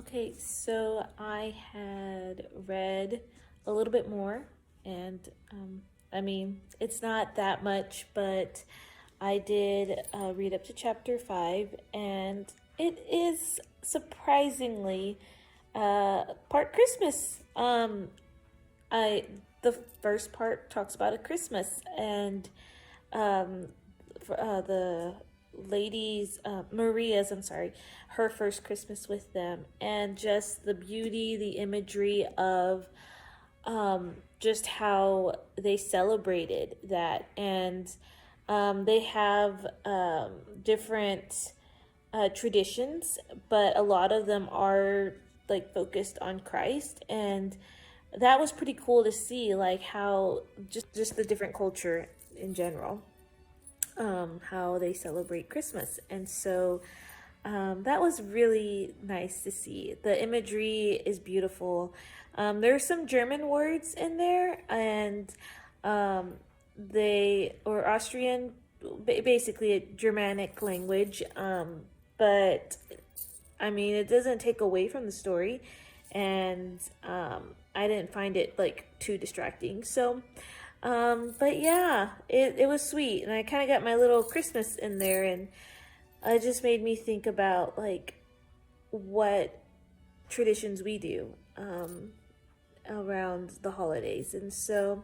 Okay, so I had read a little bit more, and I mean, it's not that much, but I did read up to chapter 5, and it is surprisingly part Christmas. I the first part talks about a Christmas, and the ladies, Maria's, I'm sorry, her first Christmas with them, and just the beauty, the imagery of just how they celebrated that. And they have different traditions, but a lot of them are like focused on Christ. And that was pretty cool to see, like how just the different culture in general, how they celebrate Christmas. And so that was really nice to see. The imagery is beautiful. There are some German words in there, and or Austrian, basically a Germanic language. But I mean, it doesn't take away from the story, and I didn't find it like too distracting. So, but yeah, it was sweet, and I kind of got my little Christmas in there, and it just made me think about like what traditions we do around the holidays. And so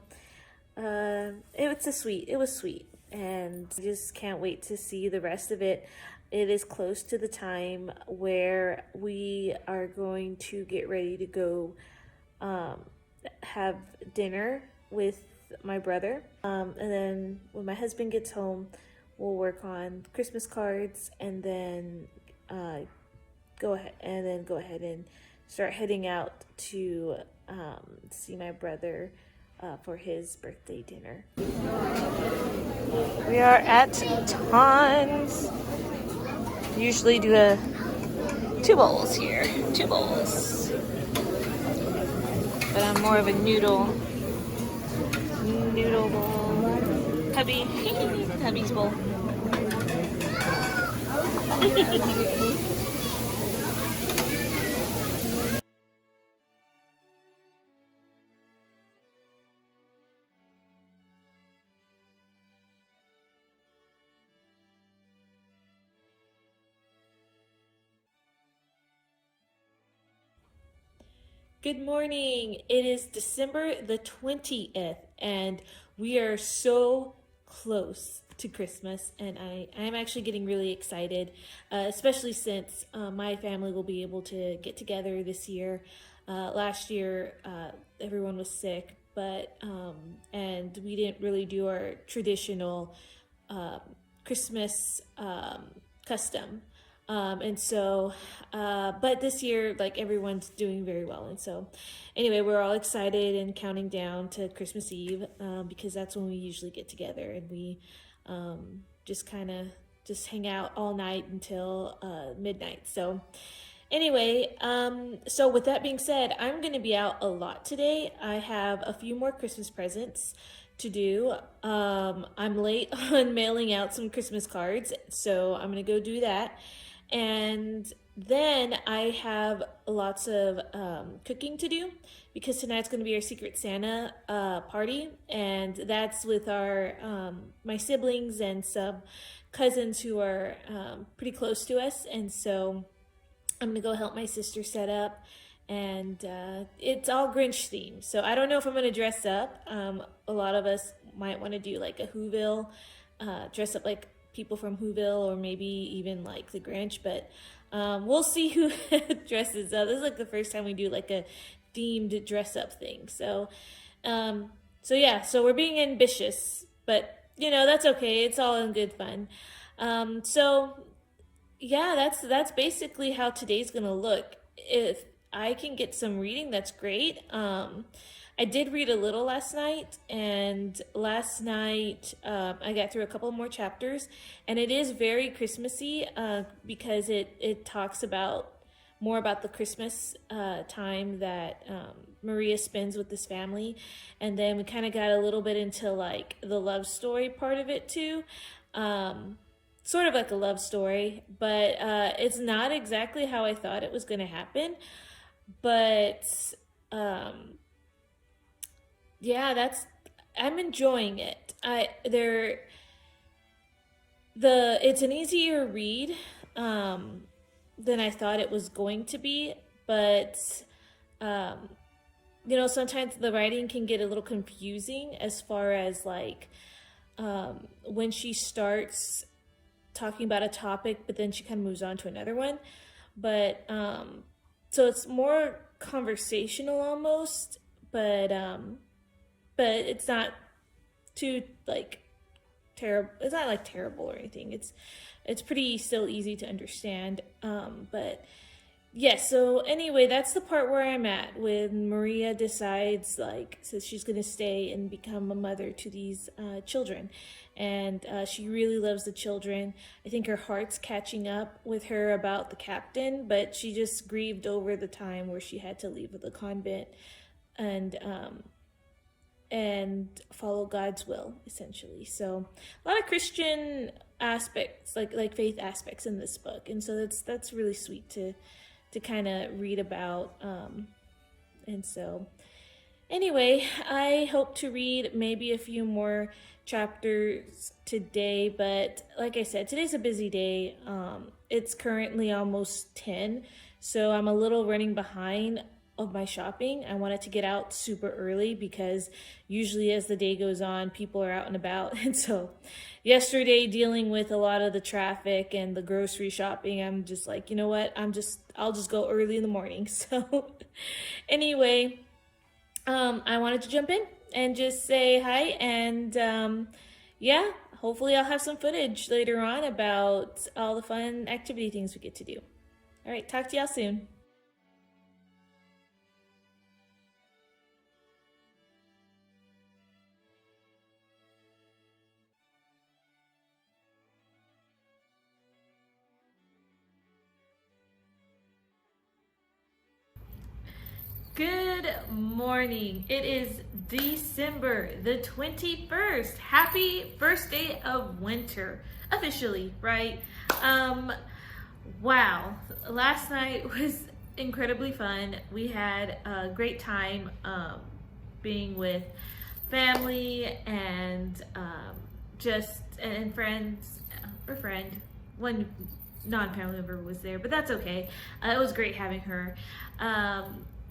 it was sweet, and I just can't wait to see the rest of it. It is close to the time where we are going to get ready to go have dinner with my brother, and then when my husband gets home, we'll work on Christmas cards, and then go ahead and start heading out to see my brother for his birthday dinner. We are at Tons. Usually do two bowls here, two bowls. But I'm more of a noodle bowl. Hubby's bowl. Good morning. It is December the 20th, and we are so close to Christmas, and I'm actually getting really excited, especially since my family will be able to get together this year. Last year, everyone was sick, but and we didn't really do our traditional Christmas custom. And so, but this year, like everyone's doing very well. And so anyway, we're all excited and counting down to Christmas Eve, because that's when we usually get together, and we, just kind of just hang out all night until, midnight. So anyway, so with that being said, I'm going to be out a lot today. I have a few more Christmas presents to do. I'm late on mailing out some Christmas cards, so I'm going to go do that. And then I have lots of cooking to do, because tonight's going to be our Secret Santa party, and that's with our my siblings and some cousins who are pretty close to us. And so I'm going to go help my sister set up, and it's all Grinch themed. So I don't know if I'm going to dress up. A lot of us might want to do like a Whoville, dress up like people from Whoville, or maybe even like the Grinch, but we'll see who dresses up. This is like the first time we do like a themed dress up thing. So yeah, so we're being ambitious, but you know, that's okay. It's all in good fun. So yeah, that's basically how today's gonna look. If I can get some reading, that's great. I did read a little last night, and last night I got through a couple more chapters, and it is very Christmassy, because it talks more about the Christmas time that Maria spends with this family, and then we kind of got a little bit into like the love story part of it too. sort of like a love story, but it's not exactly how I thought it was going to happen. But um, yeah, that's I'm enjoying it. I there the It's an easier read um, than I thought it was going to be, but um, sometimes the writing can get a little confusing as far as like when she starts talking about a topic, but then she kind of moves on to another one. But so it's more conversational almost, but it's not too like terrible. It's not like terrible or anything. It's pretty still easy to understand. But yes, so anyway, that's the part where I'm at when Maria decides, like, says she's going to stay and become a mother to these children. And she really loves the children. I think her heart's catching up with her about the captain, but she just grieved over the time where she had to leave the convent and follow God's will, essentially. So a lot of Christian aspects, like faith aspects in this book. And so that's really sweet to kind of read about. And so anyway, I hope to read maybe a few more chapters today, but like I said, today's a busy day. It's currently almost 10, so I'm a little running behind of my shopping. I wanted to get out super early because usually as the day goes on, people are out and about. And so yesterday, dealing with a lot of the traffic and the grocery shopping, I'm just like, you know what? I'll just go early in the morning. So anyway, I wanted to jump in and just say hi. And yeah, hopefully I'll have some footage later on about all the fun activity things we get to do. All right, talk to y'all soon. Good morning. It is December the 21st. Happy first day of winter. Officially, right? Wow. Last night was incredibly fun. We had a great time being with family and just and friends or friend. One non-family member was there, but that's okay. It was great having her.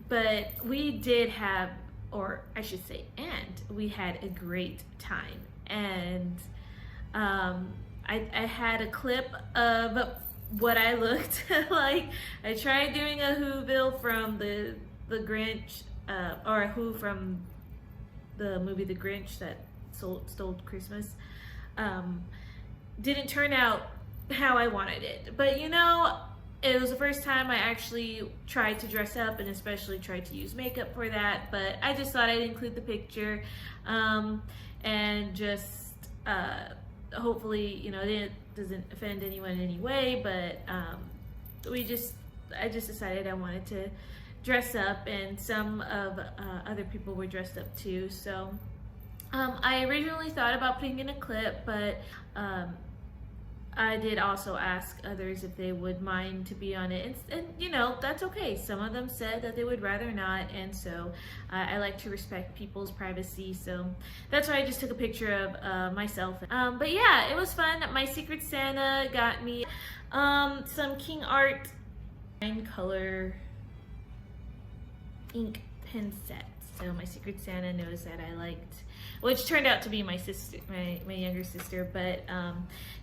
But we did have, or I should say, and we had a great time. And I had a clip of what I looked like. I tried doing a Whoville from the Grinch, or a Who from the movie The Grinch that stole Christmas. Didn't turn out how I wanted it, but it was the first time I actually tried to dress up and especially tried to use makeup for that, but I just thought I'd include the picture and just hopefully, it doesn't offend anyone in any way, but I just decided I wanted to dress up, and some of other people were dressed up too. So I originally thought about putting in a clip, but I did also ask others if they would mind to be on it, and that's okay. Some of them said that they would rather not, and so I like to respect people's privacy, so that's why I just took a picture of myself. But yeah, it was fun. My Secret Santa got me some King Art 9-color ink pen sets. So my Secret Santa knows that I liked, which turned out to be my sister, my younger sister, but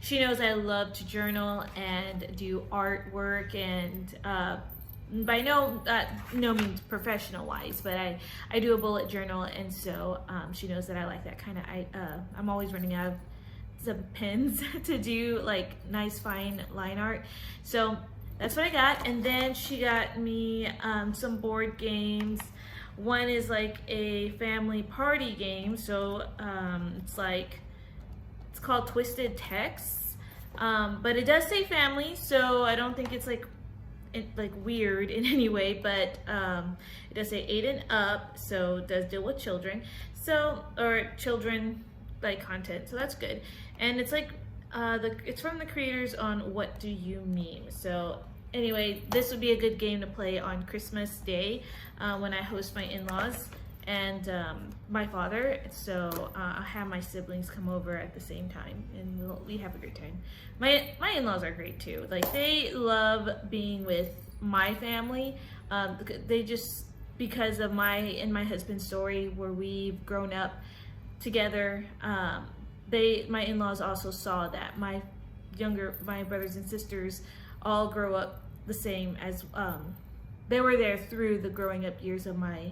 she knows I love to journal and do artwork, and by no means professional wise, but I do a bullet journal, and so she knows that I like that kind of. I'm always running out of some pens to do like nice fine line art, so that's what I got. And then she got me some board games. One is like a family party game, so it's called Twisted Texts, but it does say family, so I don't think it's like weird in any way, but it does say 8 and up, so it does deal with children, or children like content, so that's good. And it's like It's from the creators on What Do You Meme. So anyway, this would be a good game to play on Christmas Day when I host my in-laws and my father. So I'll have my siblings come over at the same time, and we have a great time. My in-laws are great too. Like, they love being with my family. They just, because of my and my husband's story where we've grown up together, my in-laws also saw that my brothers and sisters all grow up the same as they were there through the growing up years of my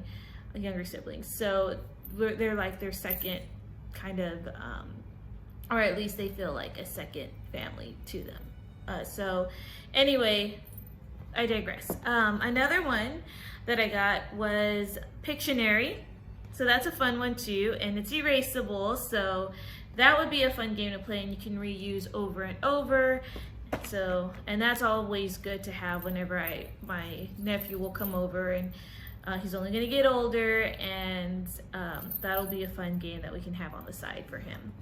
younger siblings. So they're like their second kind of, or at least they feel like a second family to them. So anyway, I digress. Another one that I got was Pictionary. So that's a fun one too, and it's erasable. So that would be a fun game to play, and you can reuse over and over. So, and that's always good to have whenever my nephew will come over, and he's only gonna get older, and that'll be a fun game that we can have on the side for him.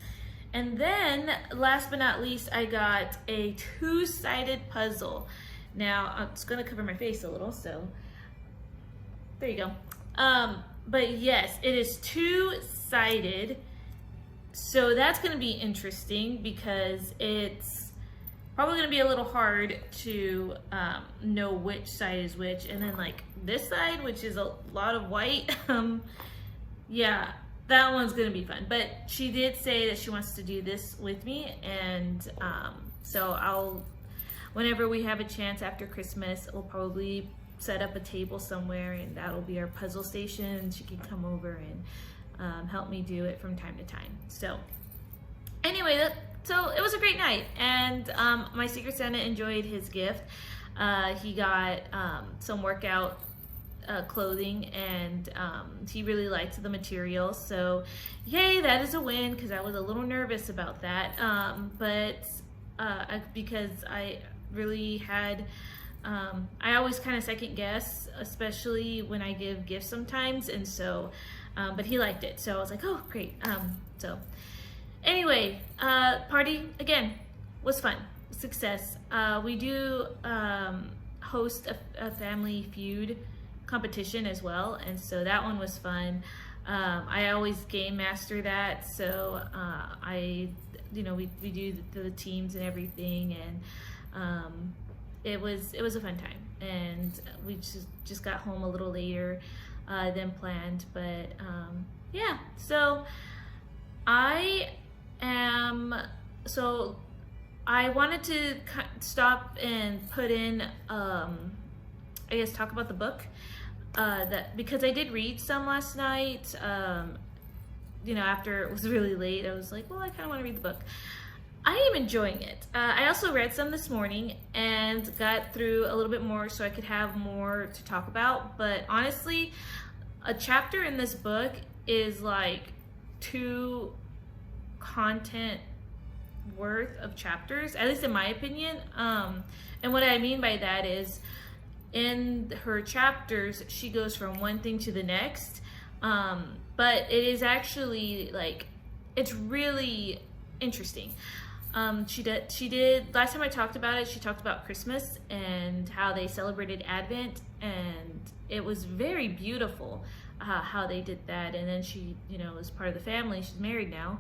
And then, last but not least, I got a two-sided puzzle. Now, I'm just gonna cover my face a little, so there you go. But yes, it is two-sided. So that's going to be interesting because it's probably going to be a little hard to know which side is which. And then like this side, which is a lot of white, yeah, that one's going to be fun. But she did say that she wants to do this with me, and so whenever we have a chance after Christmas, we'll probably set up a table somewhere, and that'll be our puzzle station. She can come over and help me do it from time to time. So anyway, so it was a great night, and my Secret Santa enjoyed his gift. He got some workout clothing, and he really liked the material. So yay, that is a win, because I was a little nervous about that. Because I really had, I always kind of second guess, especially when I give gifts sometimes, and so but he liked it, so I was like, oh great. So anyway, party again was fun, success. We do host a Family Feud competition as well, and so that one was fun. I always game master that, so we do the teams and everything, and it was a fun time, and we just got home a little later than planned. But yeah, so I wanted to stop and put in talk about the book because I did read some last night. After it was really late, I was like, well, I kind of want to read the book. I am enjoying it. I also read some this morning and got through a little bit more so I could have more to talk about. But honestly, a chapter in this book is like 2 content worth of chapters, at least in my opinion. And what I mean by that is, in her chapters, she goes from one thing to the next. But it is actually like, it's really interesting. She did last time I talked about it, she talked about Christmas and how they celebrated Advent, and it was very beautiful how they did that. And then she, was part of the family. She's married now.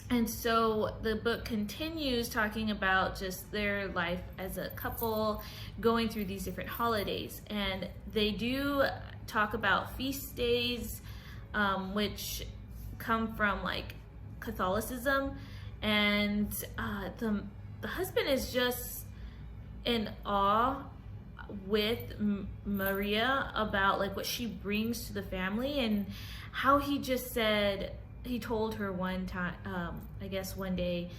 And so the book continues talking about just their life as a couple going through these different holidays. And they do talk about feast days, which come from like Catholicism. And the husband is just in awe with Maria about like what she brings to the family, and how he just said, he told her one time, one day,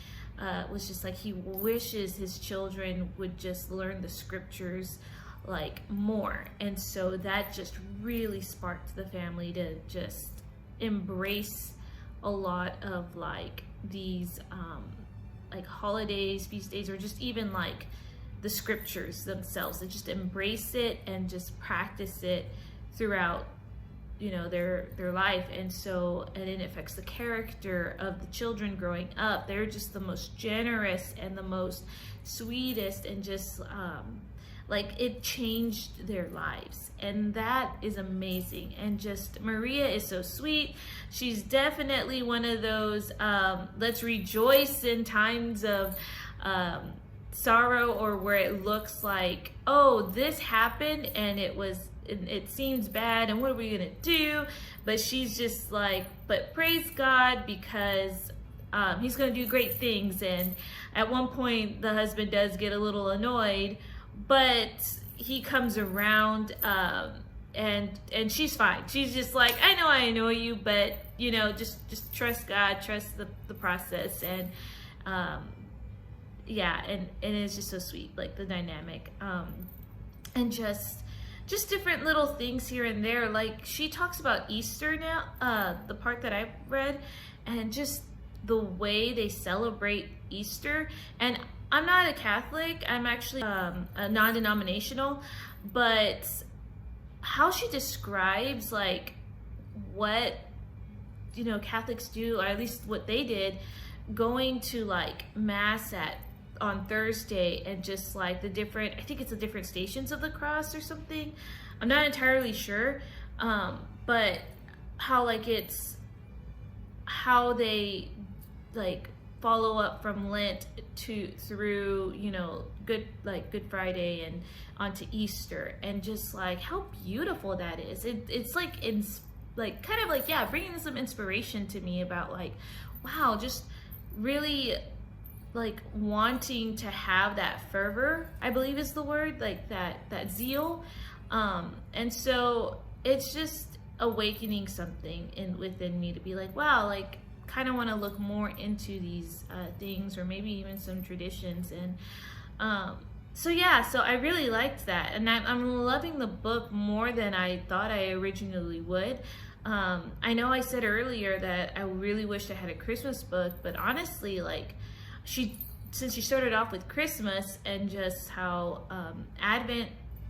was just like he wishes his children would just learn the scriptures like more. And so that just really sparked the family to just embrace a lot of like these like holidays, feast days, or just even like the scriptures themselves, and just embrace it and just practice it throughout their life. And so, and it affects the character of the children growing up. They're just the most generous and the most sweetest, and just like, it changed their lives, and that is amazing. And just, Maria is so sweet. She's definitely one of those let's rejoice in times of sorrow, or where it looks like, oh, this happened and it seems bad, and what are we gonna do? But she's just like, but praise God, because he's gonna do great things. And at one point the husband does get a little annoyed, but he comes around, and she's fine. She's just like, I annoy you, but just trust God, trust the process. And yeah, and it's just so sweet, like the dynamic, and just different little things here and there. Like, she talks about Easter now, the part that I've read, and just the way they celebrate Easter. And I'm not a Catholic, I'm actually a non-denominational, but how she describes like what Catholics do, or at least what they did, going to like mass on Thursday, and just like the different, I think it's the different stations of the cross or something, I'm not entirely sure, but how like it's how they like follow up from Lent through Good Friday and onto Easter, and just like how beautiful that is. It's like kind of like, yeah, bringing some inspiration to me about like, wow, just really like wanting to have that fervor, I believe is the word, like that zeal, and so it's just awakening something within me to be like, wow, like kind of want to look more into these things, or maybe even some traditions. And so yeah, so I really liked that, and I'm loving the book more than I thought I originally would. I know I said earlier that I really wished I had a Christmas book, but honestly, like, since she started off with Christmas, and just how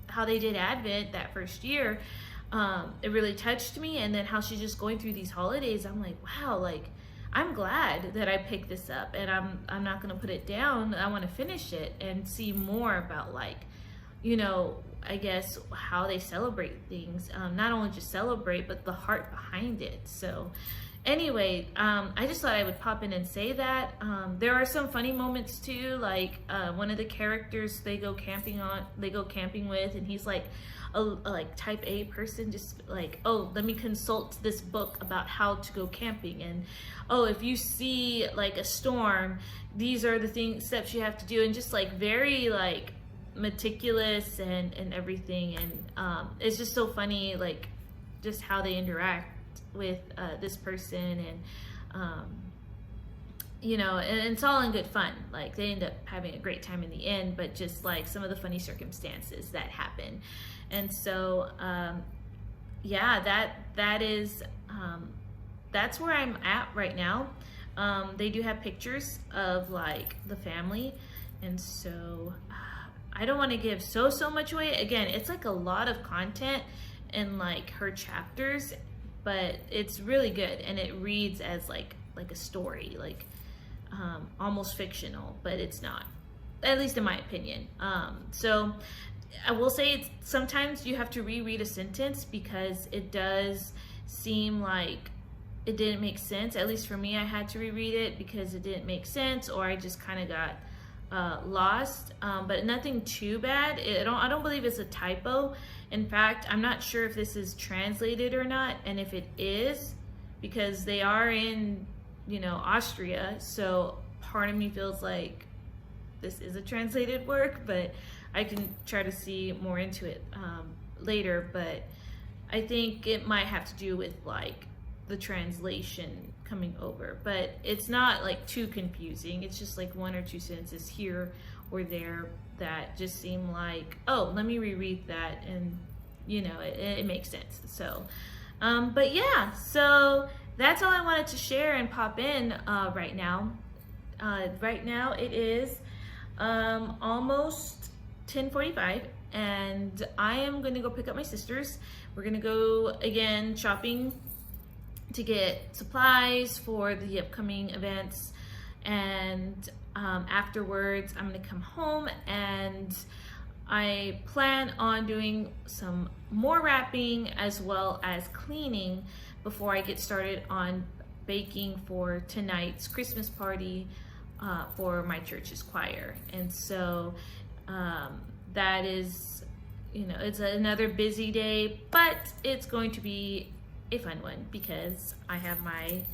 how they did Advent that first year, it really touched me. And then how she's just going through these holidays, I'm like, wow, like, I'm glad that I picked this up, and I'm not gonna put it down. I want to finish it and see more about, like, I guess how they celebrate things, not only just celebrate, but the heart behind it. So anyway, I just thought I would pop in and say that. There are some funny moments too, like one of the characters they go camping with, and he's like a like type A person, just like, oh, let me consult this book about how to go camping, and oh, if you see like a storm, these are the steps you have to do, and just like very like meticulous and everything. And it's just so funny, like just how they interact with this person, and and it's all in good fun. Like, they end up having a great time in the end, but just like some of the funny circumstances that happen. And so yeah, that is that's where I'm at right now. They do have pictures of like the family, and so I don't want to give so much away. Again, it's like a lot of content in like her chapters, but it's really good, and it reads as like a story, like almost fictional, but it's not, at least in my opinion. So I will say, sometimes you have to reread a sentence, because it does seem like it didn't make sense. At least for me, I had to reread it because it didn't make sense, or I just kind of got lost, but nothing too bad. I don't believe it's a typo. In fact, I'm not sure if this is translated or not, and if it is, because they are in Austria, so part of me feels like this is a translated work, but I can try to see more into it later. But I think it might have to do with like the translation coming over, but it's not like too confusing. It's just like one or two sentences here or there that just seem like, oh, let me reread that, and it makes sense. So but yeah, so that's all I wanted to share and pop in right now. Right now it is almost 10:45, and I am going to go pick up my sisters. We're going to go again shopping to get supplies for the upcoming events, and afterwards I'm going to come home, and I plan on doing some more wrapping as well as cleaning before I get started on baking for tonight's Christmas party for my church's choir. And so that is, it's another busy day, but it's going to be a fun one because I have my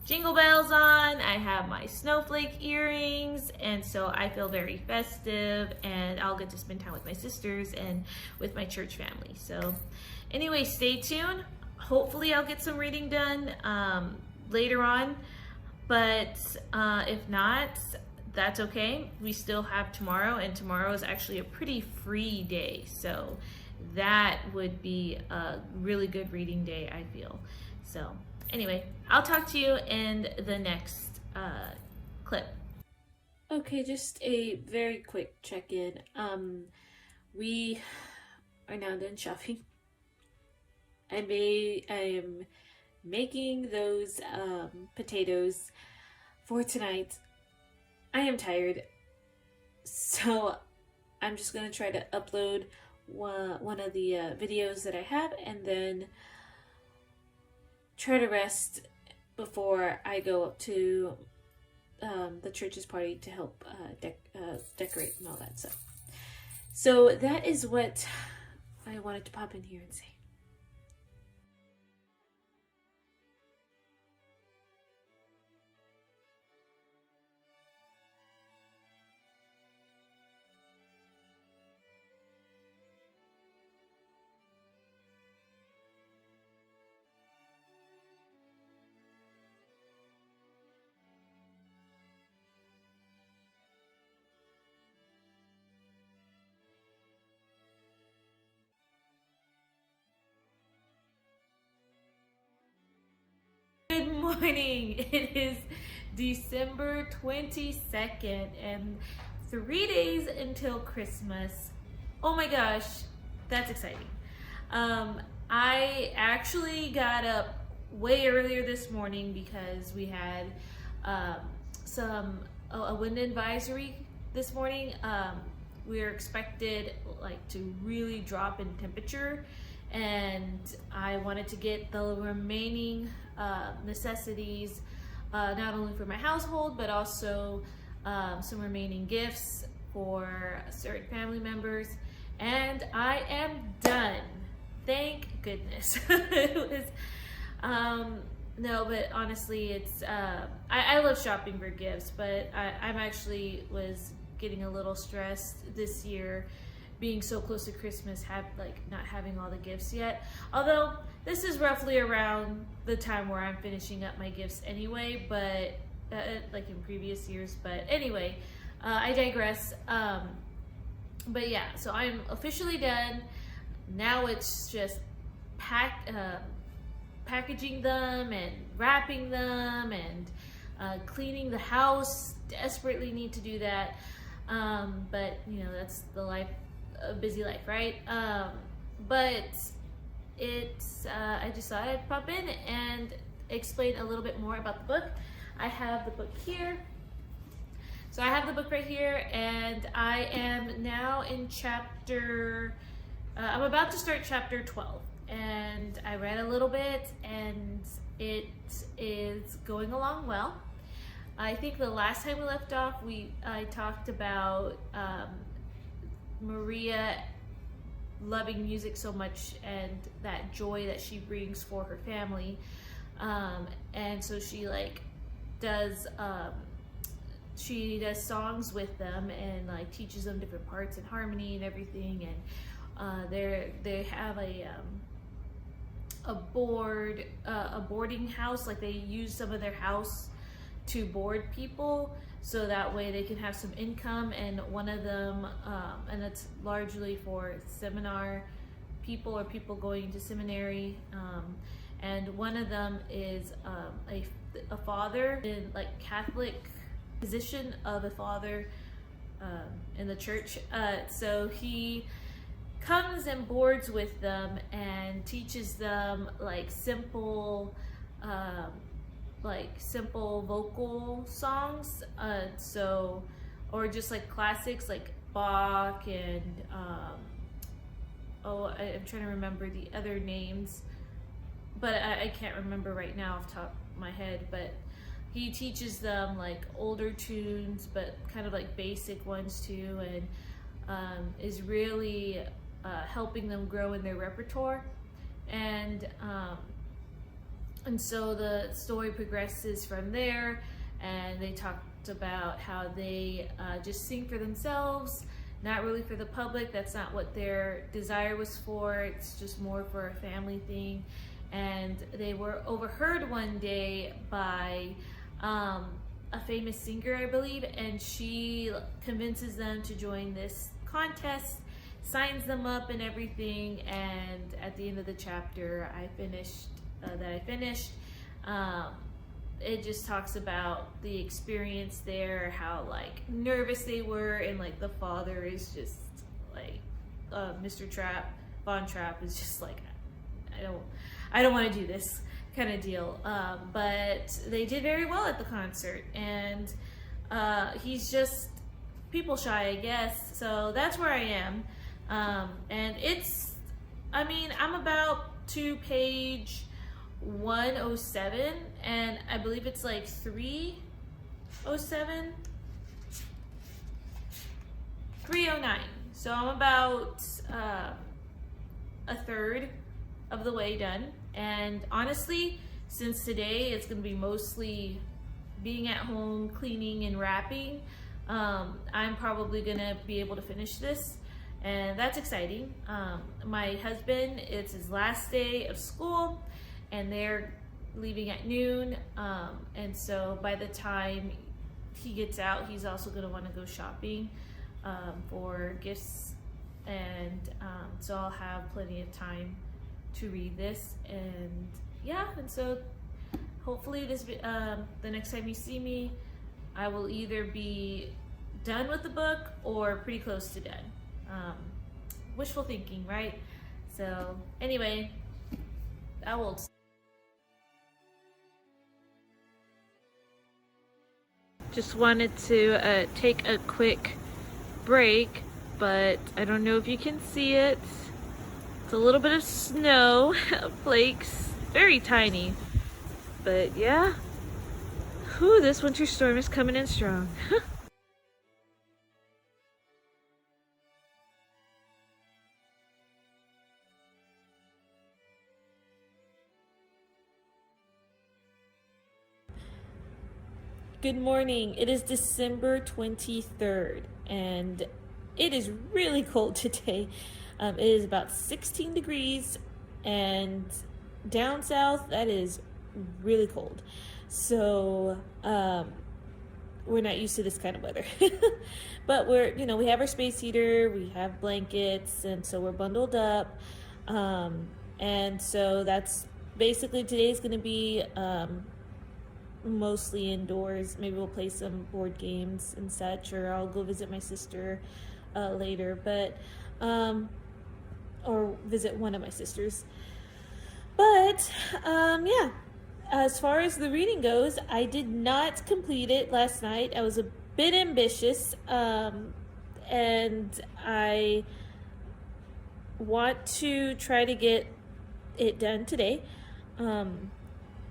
jingle bells on, I have my snowflake earrings, and so I feel very festive, and I'll get to spend time with my sisters and with my church family. So anyway, stay tuned. Hopefully I'll get some reading done later on, but if not, that's okay. We still have tomorrow, and tomorrow is actually a pretty free day, so that would be a really good reading day, I feel. So anyway, I'll talk to you in the next clip. Okay, just a very quick check-in. We are now done shopping. I am making those potatoes for tonight. I am tired, so I'm just gonna try to upload one of the videos that I have, and then try to rest before I go up to the church's party to help decorate and all that stuff. So that is what I wanted to pop in here and say. Good morning. It is December 22nd and 3 days until Christmas. Oh my gosh, that's exciting. I actually got up way earlier this morning because we had a wind advisory this morning. We are expected to really drop in temperature, and I wanted to get the remaining necessities, not only for my household, but also some remaining gifts for certain family members, and I am done. Thank goodness. It was, no, but honestly, it's, I love shopping for gifts, but I'm actually was getting a little stressed this year, being so close to Christmas, not having all the gifts yet. Although this is roughly around the time where I'm finishing up my gifts anyway, but like in previous years. But anyway, I digress. But yeah, so I'm officially done. Now it's just packaging them and wrapping them and cleaning the house. Desperately need to do that. But that's the life. A busy life, right? But it's I just thought I'd pop in and explain a little bit more about the book. I have the book here. So I have the book right here, and I am now in chapter I'm about to start chapter 12, and I read a little bit, and it is going along well. I think the last time we left off, I talked about Maria loving music so much and that joy that she brings for her family, and so she does songs with them and teaches them different parts and harmony and everything, and they have a boarding house. They use some of their house to board people, so that way they can have some income. And one of them, and it's largely for seminar people or people going to seminary, and one of them is a father in Catholic position of a father in the church. So he comes and boards with them and teaches them simple vocal songs. Or just like classics like Bach and I'm trying to remember the other names, but I can't remember right now off the top of my head. But he teaches them like older tunes, but kind of like basic ones too, and is really helping them grow in their repertoire. And so the story progresses from there, and they talked about how they just sing for themselves, not really for the public. That's not what their desire was for. It's just more for a family thing. And they were overheard one day by a famous singer, I believe, and she convinces them to join this contest, signs them up and everything. And at the end of the chapter I finished, it just talks about the experience there, how like nervous they were, and like the father is just like Mr. Von Trapp is just like, I don't want to do this kind of deal. But they did very well at the concert, and he's just people shy, I guess. So that's where I am. And I'm about to page 107, and I believe it's like 309. So I'm about a third of the way done. And honestly, since today it's going to be mostly being at home, cleaning and wrapping, I'm probably going to be able to finish this, and that's exciting. My husband, it's his last day of school, and they're leaving at noon, and so by the time he gets out, he's also going to want to go shopping for gifts, and so I'll have plenty of time to read this. And so hopefully the next time you see me, I will either be done with the book or pretty close to done. Wishful thinking, right? So anyway, I will. Just wanted to take a quick break, but I don't know if you can see it. It's a little bit of snow, flakes, very tiny, but yeah. Whew, this winter storm is coming in strong. Good morning. It is December 23rd, and it is really cold today. It is about 16 degrees, and down south, that is really cold. So, we're not used to this kind of weather. But we have our space heater, we have blankets, and so we're bundled up. And so that's basically today's going to be mostly indoors. Maybe we'll play some board games and such, or I'll go visit my sister later, but or visit one of my sisters. But as far as the reading goes, I did not complete it last night. I was a bit ambitious, and I want to try to get it done today.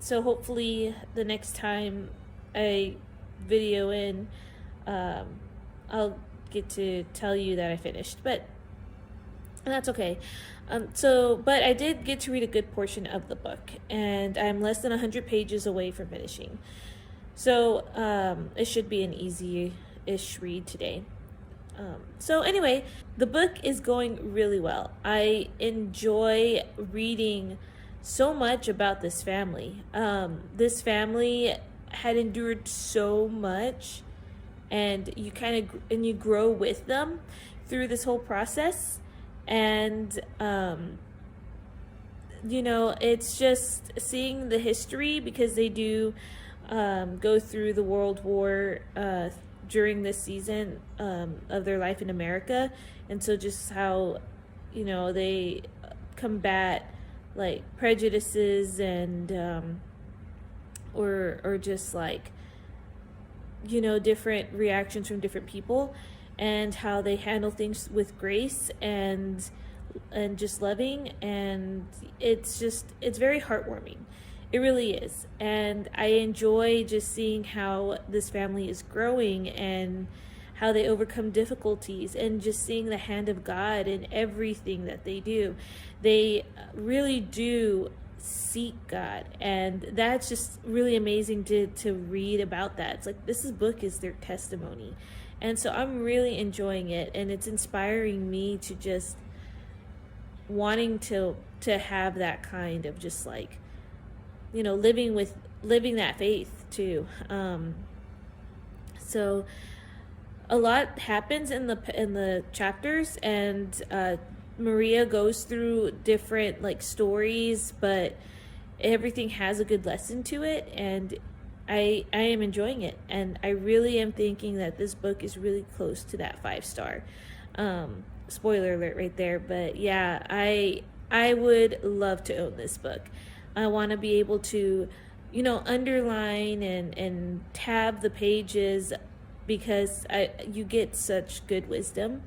So hopefully the next time I video in, I'll get to tell you that I finished, but that's okay. But I did get to read a good portion of the book, and I'm less than 100 pages away from finishing. So it should be an easy-ish read today. So anyway, the book is going really well. I enjoy reading so much about this family. This family had endured so much, and you grow with them through this whole process. And it's just seeing the history, because they do go through the World War during this season of their life in America. And so just how, they combat like prejudices and or just like, different reactions from different people, and how they handle things with grace and just loving. And it's very heartwarming. It really is. And I enjoy just seeing how this family is growing and how they overcome difficulties, and just seeing the hand of God in everything that they do. They really do seek God, and that's just really amazing to read about that. It's like this book is their testimony. And so I'm really enjoying it, and it's inspiring me to just wanting to have that kind of just like, living that faith too. So a lot happens in the chapters, and Maria goes through different like stories, but everything has a good lesson to it, and I am enjoying it, and I really am thinking that this book is really close to that 5-star. Spoiler alert right there, but yeah, I would love to own this book. I want to be able to, underline and tab the pages, because you get such good wisdom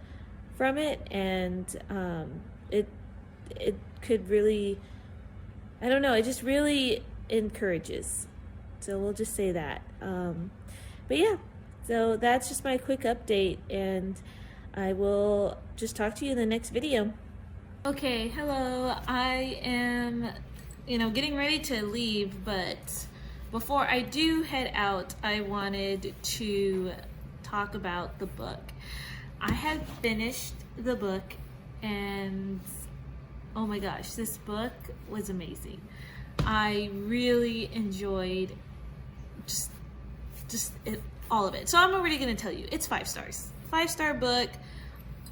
from it, and it could really, I don't know, it just really encourages. So we'll just say that. But yeah, so that's just my quick update, and I will just talk to you in the next video. Okay, hello. I am, getting ready to leave, but before I do head out, I wanted to talk about the book. I have finished the book, and oh my gosh, this book was amazing. I really enjoyed all of it. So I'm already going to tell you, it's 5 stars. 5-star book.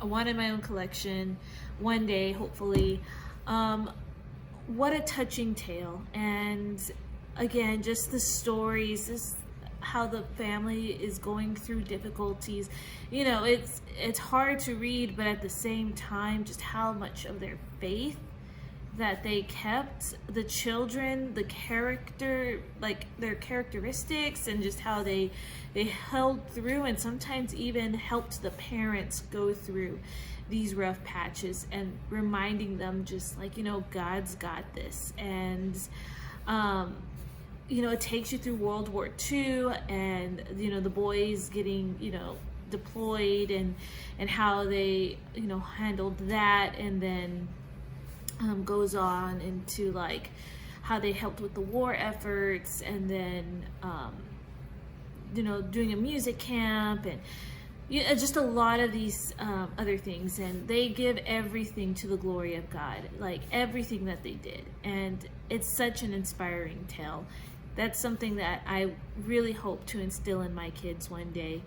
I wanted my own collection one day, hopefully. What a touching tale. And again, just the stories, just how the family is going through difficulties. It's hard to read, but at the same time, just how much of their faith that they kept, the children, the character, like their characteristics, and just how they held through, and sometimes even helped the parents go through these rough patches, and reminding them just like, God's got this. And it takes you through World War II, and the boys getting deployed, and how they handled that, and then goes on into like how they helped with the war efforts, and then doing a music camp, and just a lot of these other things. And they give everything to the glory of God, like everything that they did. And it's such an inspiring tale. That's something that I really hope to instill in my kids one day.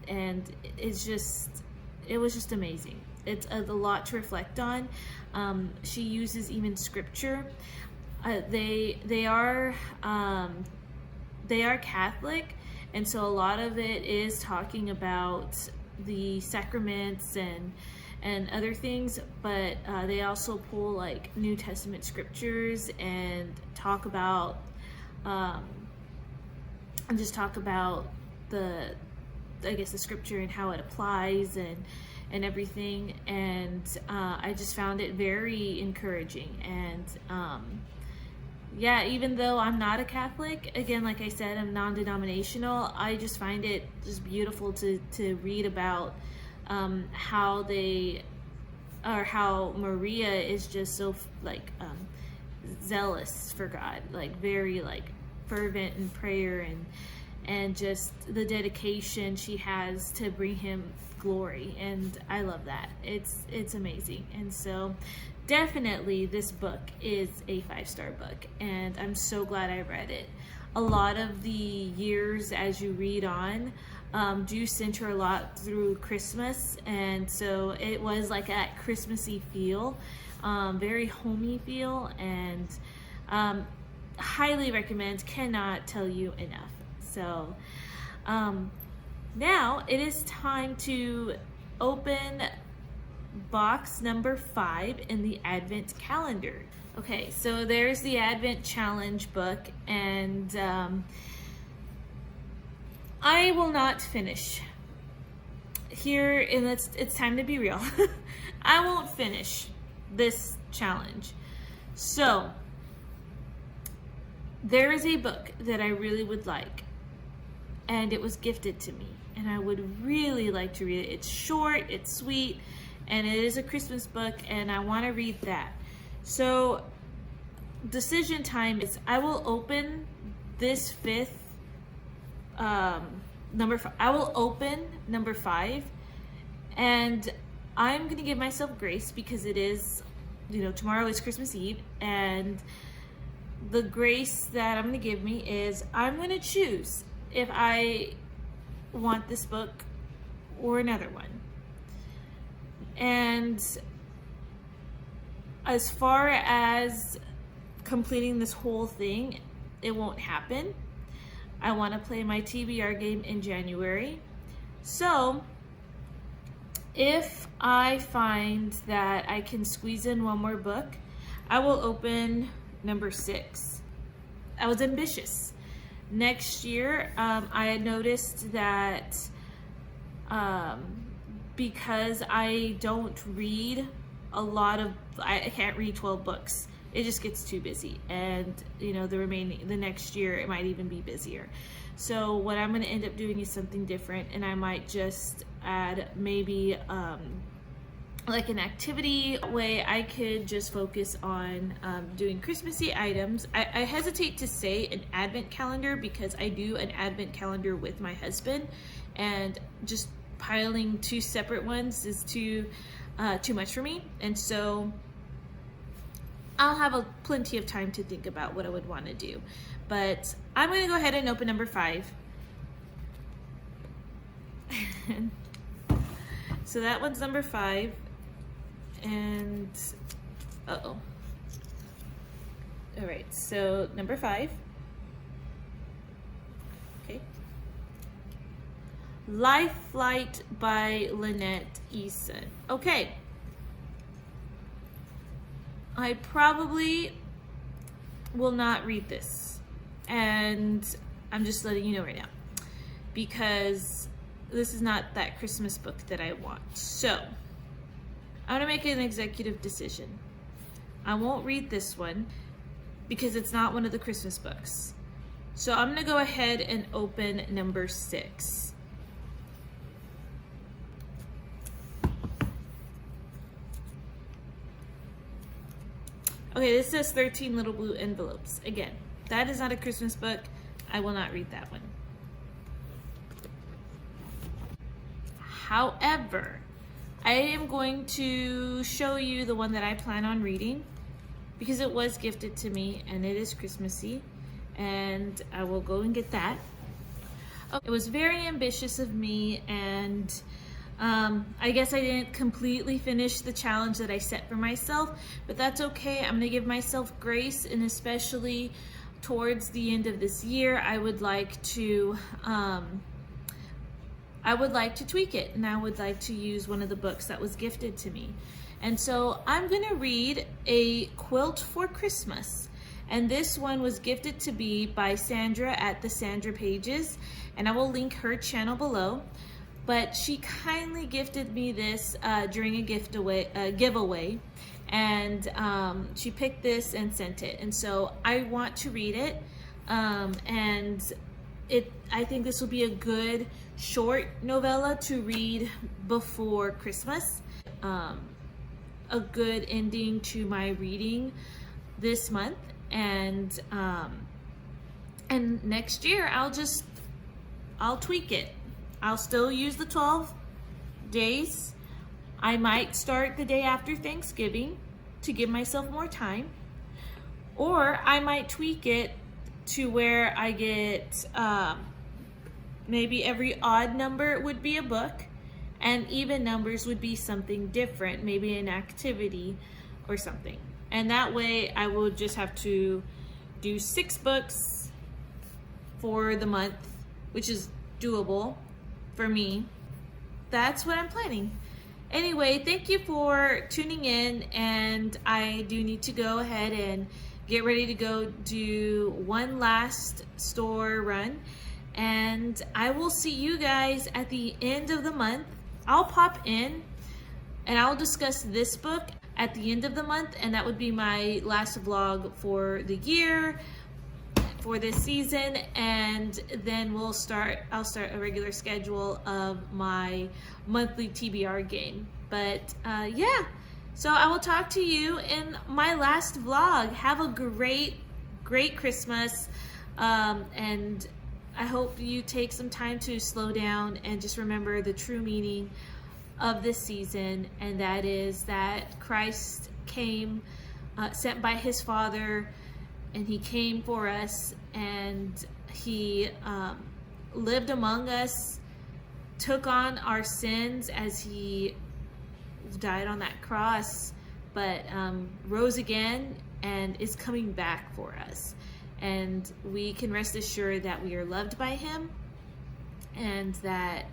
And it was just amazing. It's a lot to reflect on. She uses even scripture. They are Catholic, and so a lot of it is talking about the sacraments and other things, but they also pull like New Testament scriptures and talk about the scripture and how it applies and everything. And I just found it very encouraging. And yeah, even though I'm not a Catholic, again, like I said, I'm non-denominational, I just find it just beautiful to read about how Maria is just so like zealous for God, like very like fervent in prayer, and just the dedication she has to bring him glory. And I love that. It's amazing. And so definitely this book is a 5-star book, and I'm so glad I read it. A lot of the years as you read on do center a lot through Christmas, and so it was like that Christmassy feel, very homey feel, and highly recommend, cannot tell you enough. So Now it is time to open box number 5 in the Advent calendar. Okay, so there's the Advent challenge book, and I will not finish. Here, and it's time to be real. I won't finish this challenge. So, there is a book that I really would like, and it was gifted to me, and I would really like to read it. It's short, it's sweet, and it is a Christmas book, and I want to read that. So, decision time is I will open this I will open number 5, and I'm going to give myself grace because it is, tomorrow is Christmas Eve, and the grace that I'm going to give me is I'm going to choose if I want this book or another one. And as far as completing this whole thing, it won't happen. I want to play my TBR game in January. So if I find that I can squeeze in one more book, I will open number 6. I was ambitious. Next year, I had noticed that because I don't read I can't read 12 books. It just gets too busy, and the next year it might even be busier. So what I'm going to end up doing is something different, and I might just add maybe like an activity way I could just focus on doing Christmassy items. I hesitate to say an advent calendar because I do an advent calendar with my husband, and just piling 2 separate ones is too much for me. And so I'll have plenty of time to think about what I would want to do. But I'm going to go ahead and open number 5. So that one's number 5. And, all right, so number 5. Okay. Life Flight by Lynette Eason. Okay. I probably will not read this, and I'm just letting you know right now, because this is not that Christmas book that I want. So I'm gonna make an executive decision. I won't read this one because it's not one of the Christmas books. So I'm gonna go ahead and open number 6. Okay, this says 13 Little Blue Envelopes. Again, that is not a Christmas book. I will not read that one. However, I am going to show you the one that I plan on reading because it was gifted to me and it is Christmassy, and I will go and get that. It was very ambitious of me, and I guess I didn't completely finish the challenge that I set for myself, but that's okay. I'm gonna give myself grace, and especially towards the end of this year, I would like to tweak it, and I would like to use one of the books that was gifted to me. And so I'm gonna read A Quilt for Christmas. And this one was gifted to me by Sandra at the Sandra Pages, and I will link her channel below. But she kindly gifted me this during a giveaway, and she picked this and sent it. And so I want to read it, and I think this will be a good short novella to read before Christmas. A good ending to my reading this month, and next year I'll tweak it. I'll still use the 12 days. I might start the day after Thanksgiving to give myself more time, or I might tweak it to where I get maybe every odd number would be a book, and even numbers would be something different, maybe an activity or something. And that way I will just have to do 6 books for the month, which is doable. for me, that's what I'm planning. Anyway, thank you for tuning in, and I do need to go ahead and get ready to go do one last store run, and I will see you guys at the end of the month. I'll pop in and I'll discuss this book at the end of the month, and that would be my last vlog for the year, for this season, and then I'll start a regular schedule of my monthly TBR game. But yeah, so I will talk to you in my last vlog. Have a great Christmas, and I hope you take some time to slow down and just remember the true meaning of this season, and that is that Christ came, sent by his Father, and he came for us, and he lived among us, took on our sins as he died on that cross, but rose again and is coming back for us. And we can rest assured that we are loved by him, and that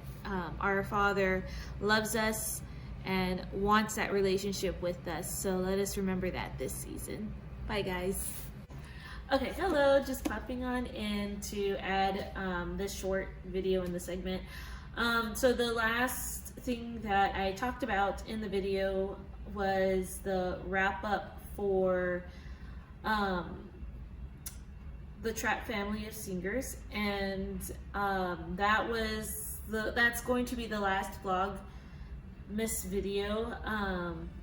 our Father loves us and wants that relationship with us. So let us remember that this season. Bye, guys. Okay, hello, just popping on in to add this short video in the segment. So the last thing that I talked about in the video was the wrap up for the Trapp family of singers, and that's going to be the last Vlogmas video,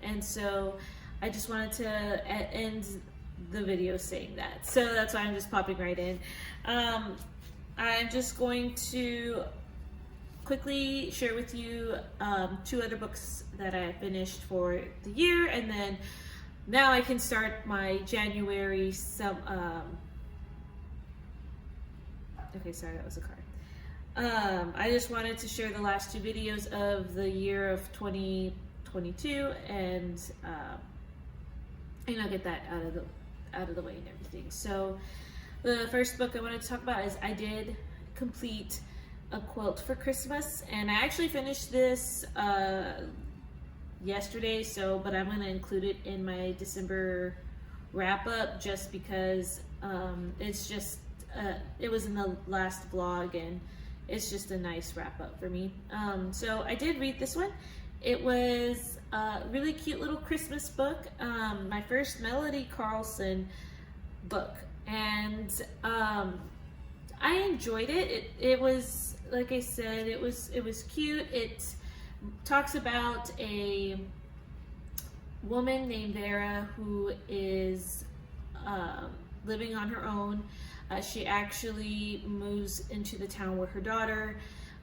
and so I just wanted to end the video saying that. So that's why I'm just popping right in. I'm just going to quickly share with you 2 other books that I finished for the year, and then now I can start my January okay, sorry, that was a card. I just wanted to share the last 2 videos of the year of 2022, and get that out of the way and everything. So the first book I wanted to talk about is I did complete a quilt for Christmas, and I actually finished this yesterday, but I'm going to include it in my December wrap up, just because it's just it was in the last vlog, and it's just a nice wrap up for me. So I did read this one. It was a really cute little Christmas book, my first Melody Carlson book, and I enjoyed it. It was, like I said, it was cute. It talks about a woman named Vera who is living on her own. She actually moves into the town where her daughter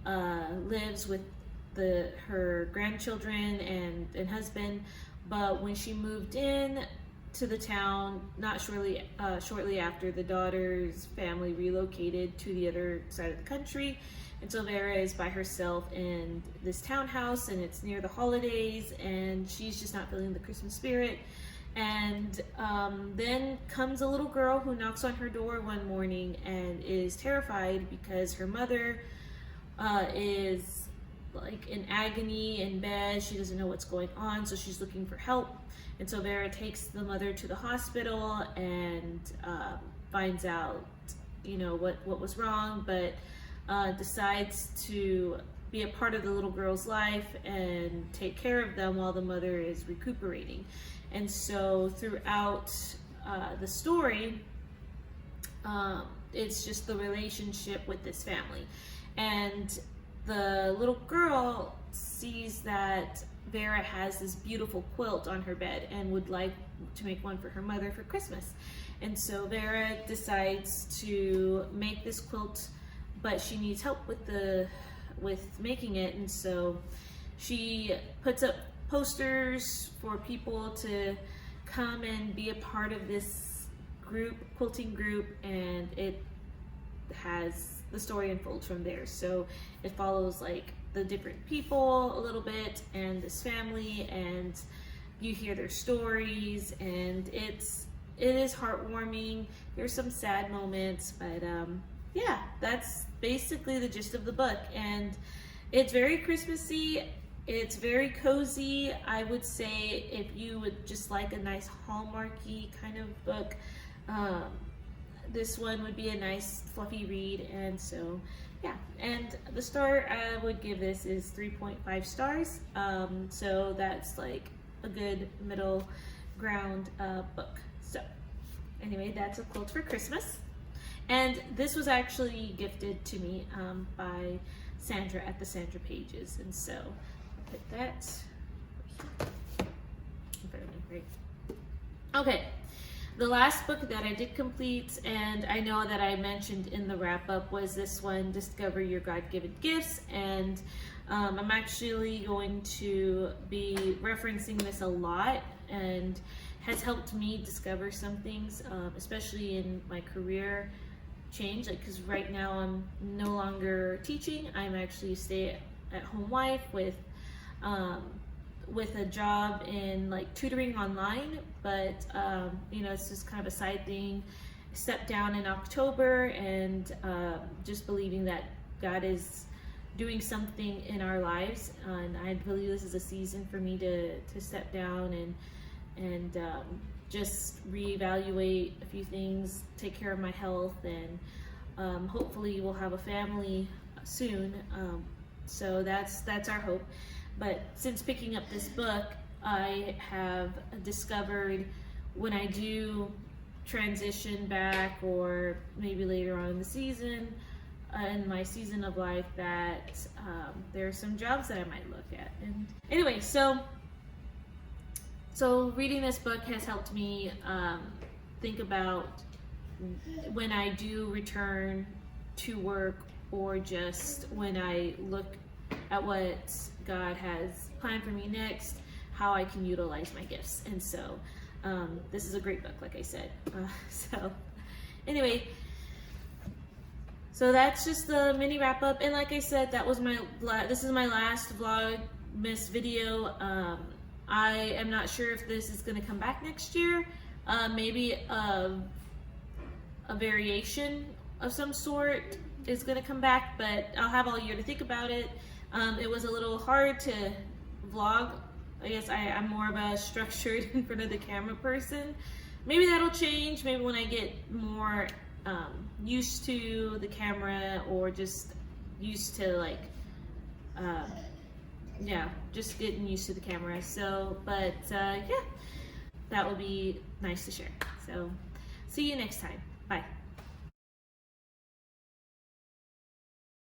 lives with her grandchildren and husband. But when she moved in to the town, not shortly after, the daughter's family relocated to the other side of the country, and so Vera is by herself in this townhouse, and it's near the holidays, and she's just not feeling the Christmas spirit. And then comes a little girl who knocks on her door one morning and is terrified because her mother is like in agony in bed. She doesn't know what's going on, so she's looking for help. And so Vera takes the mother to the hospital and finds out, what was wrong, but decides to be a part of the little girl's life and take care of them while the mother is recuperating. And so throughout the story, it's just the relationship with this family. And the little girl sees that Vera has this beautiful quilt on her bed and would like to make one for her mother for Christmas. And so Vera decides to make this quilt, but she needs help with making it. And so she puts up posters for people to come and be a part of this quilting group, and the story unfolds from there. So it follows like the different people a little bit and this family, and you hear their stories, and it is heartwarming. There's some sad moments, but yeah, that's basically the gist of the book. And It's very Christmassy. It's very cozy. I would say if you would just like a nice Hallmarky kind of book, um, this one would be a nice fluffy read. And so, yeah. And the star I would give this is 3.5 stars. So that's like a good middle ground book. So anyway, that's a quilt for Christmas. And this was actually gifted to me by Sandra at the Sandra Pages. And so I'll put that in front of me, right? Okay, the last book that I did complete, and I know that I mentioned in the wrap up, was this one, Discover Your God-Given Gifts. And I'm actually going to be referencing this a lot, and has helped me discover some things, especially in my career change, like because right now I'm no longer teaching. I'm actually a stay-at-home wife with a job in like tutoring online, but you know, it's just kind of a side thing. I stepped down in October, and just believing that God is doing something in our lives, and I believe this is a season for me to step down and just reevaluate a few things, take care of my health, and hopefully we'll have a family soon. So that's our hope. But since picking up this book, I have discovered when I do transition back, or maybe later on in the season, in my season of life, that there are some jobs that I might look at. And anyway, so reading this book has helped me think about when I do return to work, or just when I look at what God has planned for me next, how I can utilize my gifts. And so this is a great book, like I said. So anyway, so that's just the mini wrap up. And like I said, that was this is my last Vlogmas video. I am not sure if this is going to come back next year. Maybe a variation of some sort is going to come back, but I'll have all year to think about it. It was a little hard to vlog. I guess I'm more of a structured in front of the camera person. Maybe that'll change. Maybe when I get more used to the camera, or just used to like yeah, just getting used to the camera. So, but yeah, that will be nice to share. So see you next time. Bye.